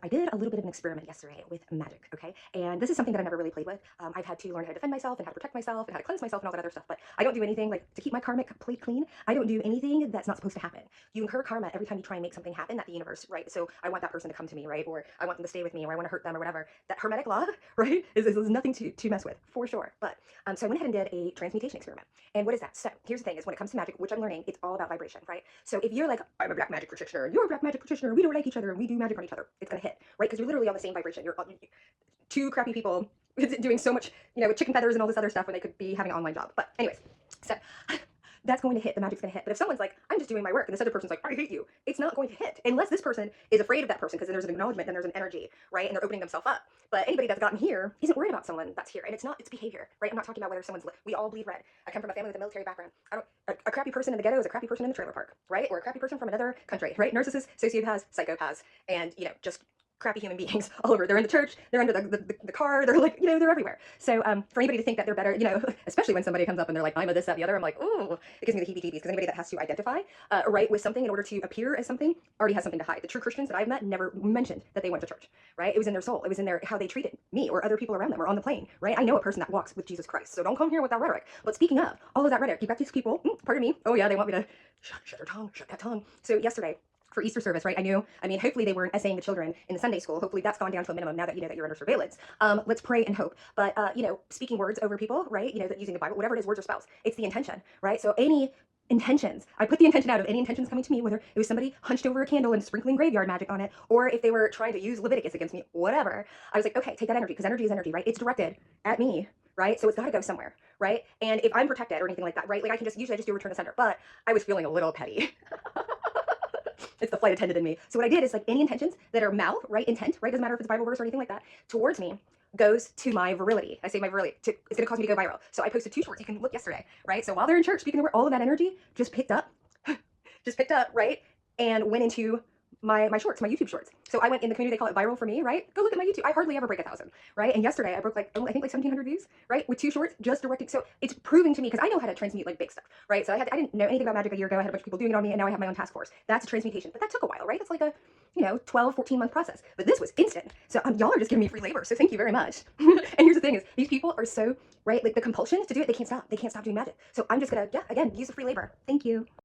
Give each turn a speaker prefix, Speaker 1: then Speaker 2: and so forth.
Speaker 1: I did a little bit of an experiment yesterday with magic, okay? And this is something that I never really played with. I've had to learn how to defend myself and how to protect myself and how to cleanse myself and all that other stuff, but I don't do anything like to keep my karmic plate clean. I don't do anything that's not supposed to happen. You incur karma every time you try and make something happen at the universe, right? So I want that person to come to me, right? Or I want them to stay with me, or I want to hurt them or whatever. That hermetic law, right, is nothing to mess with, for sure. But so I went ahead and did a transmutation experiment. And what is that? So here's the thing is when it comes to magic, which I'm learning, it's all about vibration, right? So if you're like, I'm a black magic practitioner, and you're a black magic practitioner, we don't like each other, and we do magic on each other, it's gonna hit, right? Because you're literally on the same vibration. You're two crappy people doing so much, with chicken feathers and all this other stuff when they could be having an online job. But anyways, so that's going to hit. The magic's going to hit. But if someone's like, I'm just doing my work, and this other person's like, I hate you, it's not going to hit unless this person is afraid of that person, because then there's an acknowledgement, then there's an energy, right? And they're opening themselves up. But anybody that's gotten here isn't worried about someone that's here, and it's behavior, right? I'm not talking about whether someone's. We all bleed red. I come from a family with a military background. I don't. A crappy person in the ghetto is a crappy person in the trailer park, right? Or a crappy person from another country, right? Narcissists, sociopaths, psychopaths, and just crappy human beings all over. They're in the church, they're under the car, they're like, they're everywhere. So for anybody to think that they're better, especially when somebody comes up and they're like, I'm a this, that, the other, I'm like, ooh, it gives me the heebie-jeebies, because anybody that has to identify right with something in order to appear as something already has something to hide. The true Christians that I've met never mentioned that they went to church, right? It was in their soul. It was in their how they treated me or other people around them or on the plane, right? I know a person that walks with Jesus Christ, so don't come here with that rhetoric. But speaking of all of that rhetoric, you've got these people, pardon me, oh yeah, they want me to shut their tongue, shut that tongue. So yesterday, for Easter service, right? Hopefully they weren't essaying the children in the Sunday school. Hopefully that's gone down to a minimum now that you know that you're under surveillance. Let's pray and hope. But, speaking words over people, right? Using the Bible, whatever it is, words or spells, it's the intention, right? So any intentions, I put the intention out of any intentions coming to me, whether it was somebody hunched over a candle and sprinkling graveyard magic on it, or if they were trying to use Leviticus against me, whatever. I was like, okay, take that energy, because energy is energy, right? It's directed at me, right? So it's got to go somewhere, right? And if I'm protected or anything like that, right? Like usually I just do return to sender, but I was feeling a little petty. It's the flight attendant in me. So what I did is like any intentions that are mal, right? Intent, right? Doesn't matter if it's a Bible verse or anything like that, towards me goes to my virility. I say my virility. It's going to cause me to go viral. So I posted 2 shorts. You can look yesterday, right? So while they're in church, speaking the word, all of that energy just picked up, right? And went into my shorts, my YouTube shorts. So I went in the community, they call it viral for me, right? Go look at my YouTube. I hardly ever break 1,000, right? And yesterday I broke like, I think like 1,700 views, right? With 2 shorts, just directing. So it's proving to me, because I know how to transmute like big stuff, right? So I didn't know anything about magic a year ago. I had a bunch of people doing it on me, and now I have my own task force. That's a transmutation, but that took a while, right? That's like a, 12, 14 month process. But this was instant. So y'all are just giving me free labor. So thank you very much. And here's the thing is, these people are so, right? Like the compulsion to do it, they can't stop. They can't stop doing magic. So I'm just gonna, yeah, again, use the free labor. Thank you.